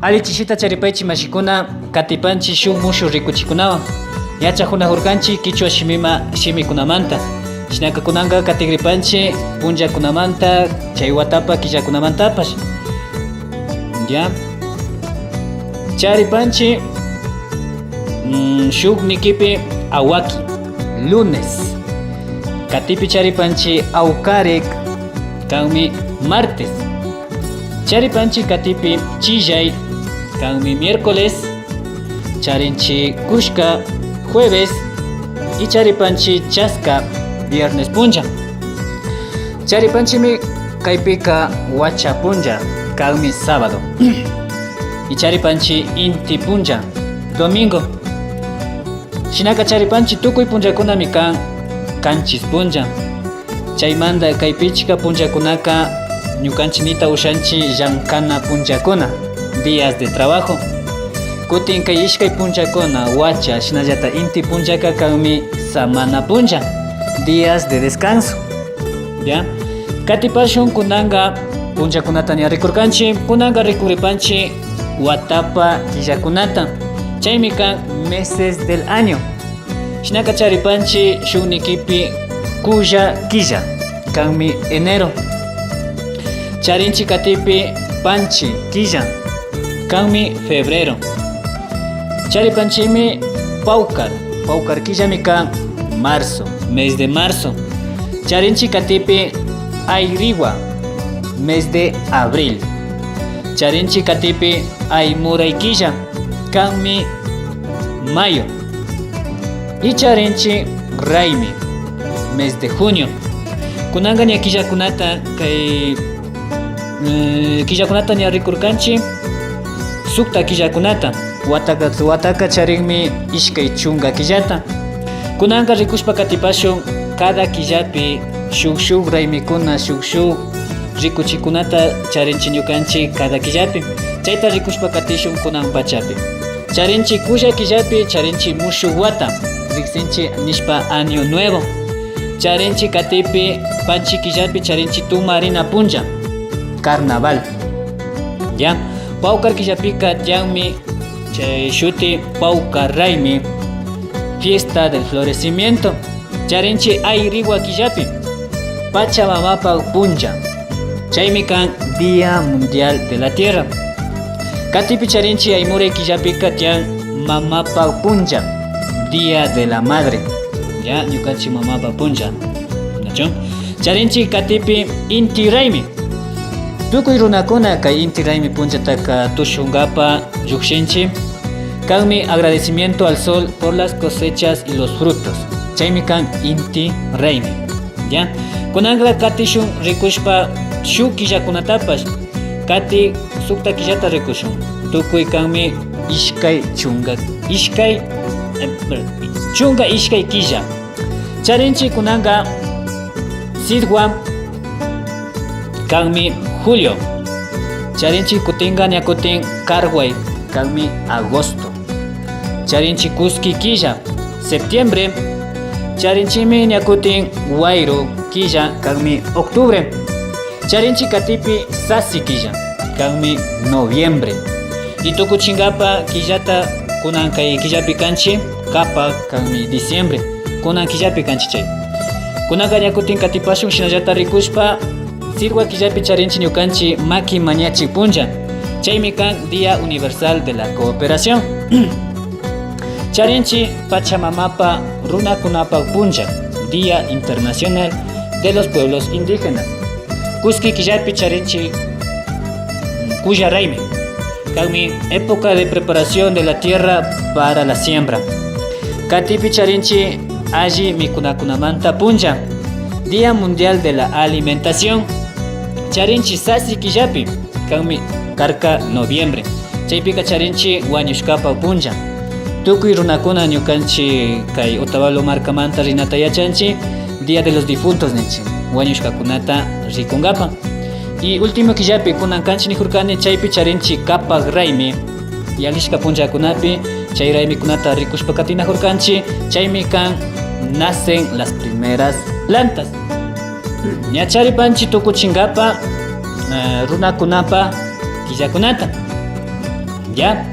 Alichishita charipaychi mashikuna katipanchi shuk mushu rikuchikunawan yachakuna hurkanchi kichwa shimikunamanta shinaka kunanga katigripanchi punllakunamanta chay watapa killakunamantapash ya charipanchi shuk nikipi awaki lunes katipi charipanchi awkarek kanmi martes charipanchi katipi chillay kanmi miércoles charinchi kushka jueves y charipanchi chaska viernes punlla charipanchimi kaypika wacha punlla kanmi sábado y charipanchi inti punlla domingo shinaka charipanchi tukuy punllakunami kanchis punlla chaymanta kaypichika punllakunaka ñukanchinita ushanchi llankana punllakuna días de trabajo kutin kay ishkay punllakuna wacha shinallata inti punllaka kanmi semana punlla días de descanso ya katipashun kunanga punllakunata ña rikurkanchi kunanga rikuripanchi watapa killakunata chaymi kan meses del año shinaka charipanchi shuk nikipi kulla killa kanmi enero charinchi katipi panchi killa kanmi febrero charipanchimi paukar killami kan marzo mes de marzo charinchi katipi ayriwa mes de abril charinchi katipi aymuray killa kanmi mayo y charinchi raymi mes de junio kunanga ña killakunata kay killakunata ña rikurkanchi sukta killakunata wataka charinmi ishkay chunga killata kunanga rikushpa katipashun cada killapi shuk raymikuna shuk rikuchikunata charinchi ñukanchi cada killapi chayta rikushpa katishun kunan pachapi charinchi kulla killapi charinchi mushuk wata riksinchi nishpa año nuevo charinchi katipi panchi killapi charinchi tumarina punlla carnaval ya paukar killapika llanmi chay shuti paukar raymi fiesta del florecimiento charinchi ayriwa killapi pachamamapa punlla chaymi kan día mundial de la tierra katipi charinchi aymuray killapika tiyan mamapa punlla día de la madre ya ñukanchi mamapa punlla nacho charinchi katipi inti raymi tukuy runakuna kay inti raymi punchataka tushungapa llukshinchi kanmi agradecimiento al sol por las cosechas y los frutos chaymi kan inti raymi ya kunanga katishun rikushpa shuk killakunatapash kati sukta killata rikushun tukuy kanmi ishkay chunga ishkay killa charinchi kunanga sidwa kanmi julio charinchi kutinga ñakutin karway kanmi agosto charinchi kuski killa septiembre charinchimi ñakutin wayru killa kanmi octubre charinchi katipi sasi killa kanmi noviembre y tukuchingapa killata kunan kay killapi kanchi kapa kanmi diciembre kunan killapi kanchi chay kunanga ñakutin katipashun shinallata rikushpa sirwa killapi charinchi ñukanchi maki mañachi punlla chaymi kan día universal de la cooperación charinchi pachamamapa runakunapa punlla día internacional de los pueblos indígenas kuski killapi charinchi kulla raymi kanmi época de preparación de la tierra para la siembra katipi charinchi alli mikunakunamanta punlla día mundial de la alimentación charinchi sasi killapi kanmi karka noviembre chaypika charinchi wañushkapa punlla tukuy runakuna ñukanchi kay Otavalo markamanta rinata yachanchi día de los difuntos ninchi wañushkakunata rikungapa y último killapi kunan kanchi nijurkani chaypi charinchi kapak raymi yalishka punllakunapi chay raymikunata rikushpa katinajurkanchi chaymi kan nacen las primeras plantas ñacharipanchi tukuchinkapa runakunapa killakunata ¿Ya?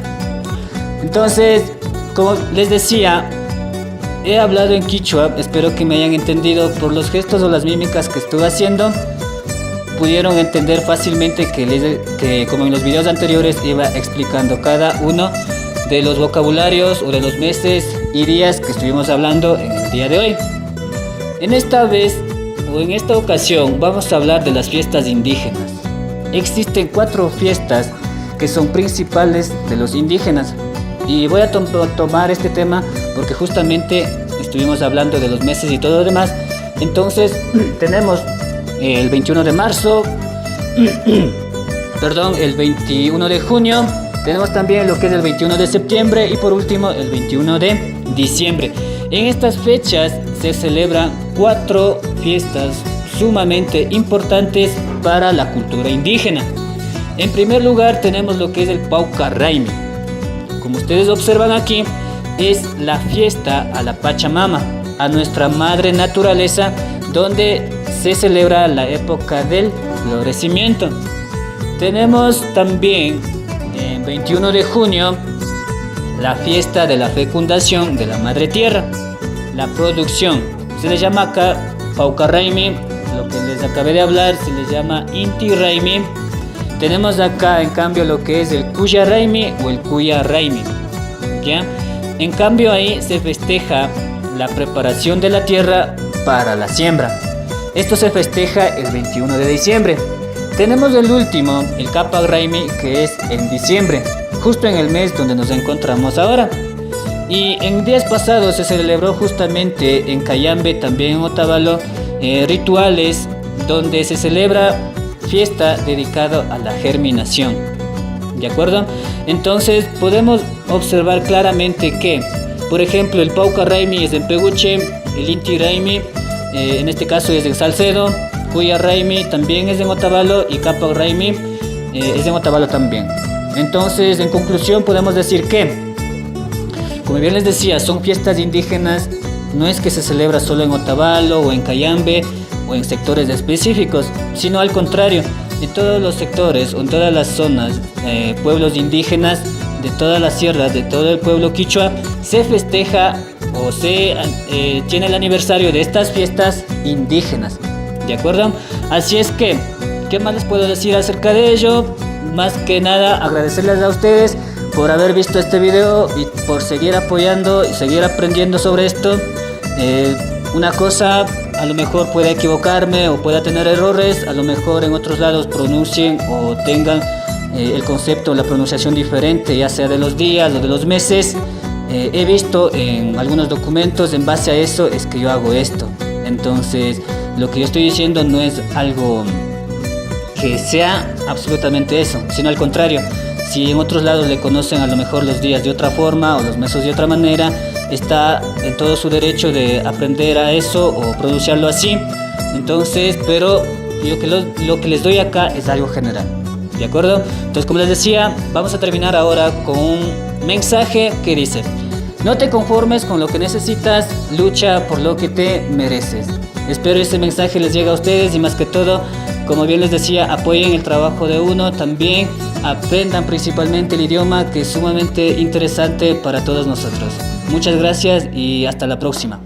Entonces, como les decía, he hablado en quichua, espero que me hayan entendido por los gestos o las mímicas que estuve haciendo. Pudieron entender fácilmente que como en los videos anteriores iba explicando cada uno de los vocabularios o de los meses y días que estuvimos hablando en el día de hoy. En esta vez o en esta ocasión vamos a hablar de las fiestas indígenas. Existen 4 fiestas que son principales de los indígenas y voy a tomar este tema porque justamente estuvimos hablando de los meses y todo lo demás. Entonces tenemos el 21 de marzo, el 21 de junio, tenemos también lo que es el 21 de septiembre y por último el 21 de diciembre. En estas fechas se celebran 4 fiestas sumamente importantes para la cultura indígena. En primer lugar tenemos lo que es el Paucarraimi. Como ustedes observan aquí, es la fiesta a la Pachamama, a nuestra madre naturaleza, donde se celebra la época del florecimiento. Tenemos también el 21 de junio la fiesta de la fecundación de la madre tierra, la producción. Se le llama acá Paucarraimi, lo que les acabé de hablar se le llama Inti-Raimi. Tenemos acá en cambio lo que es el Cuyarraimi o el Cuyarraimi, ¿ya? En cambio ahí se festeja la preparación de la tierra para la siembra. Esto se festeja el 21 de diciembre. Tenemos el último, el Capagraimi, que es en diciembre, justo en el mes donde nos encontramos ahora. Y en días pasados se celebró justamente en Cayambe, también en Otavalo, rituales donde se celebra fiesta dedicada a la germinación. ¿De acuerdo? Entonces podemos observar claramente que, por ejemplo, el Paucarraimi es en Peguche, el Inti-Raimi en este caso es en Salcedo, Cuyarraimi también es en Otavalo y Capagraimi es en Otavalo también. Entonces, en conclusión, podemos decir que, como bien les decía, son fiestas indígenas. No es que se celebra solo en Otavalo o en Cayambe o en sectores específicos, sino al contrario, en todos los sectores o en todas las zonas, pueblos indígenas de todas las sierras, de todo el pueblo quichua, se festeja o se tiene el aniversario de estas fiestas indígenas. ¿De acuerdo? Así es que, ¿qué más les puedo decir acerca de ello? Más que nada, agradecerles a ustedes por haber visto este video y por seguir apoyando y seguir aprendiendo sobre esto. Una cosa, a lo mejor pueda equivocarme o pueda tener errores, a lo mejor en otros lados pronuncien o tengan el concepto o la pronunciación diferente, ya sea de los días o de los meses. He visto en algunos documentos, en base a eso es que yo hago esto. Entonces, lo que yo estoy diciendo no es algo que sea absolutamente eso, sino al contrario. Si en otros lados le conocen a lo mejor los días de otra forma o los meses de otra manera, está en todo su derecho de aprender a eso o pronunciarlo así. Entonces, pero lo que les doy acá es algo general. ¿De acuerdo? Entonces, como les decía, vamos a terminar ahora con un mensaje que dice: no te conformes con lo que necesitas, lucha por lo que te mereces. Espero este mensaje les llegue a ustedes y más que todo, como bien les decía, apoyen el trabajo de uno, también aprendan principalmente el idioma, que es sumamente interesante para todos nosotros. Muchas gracias y hasta la próxima.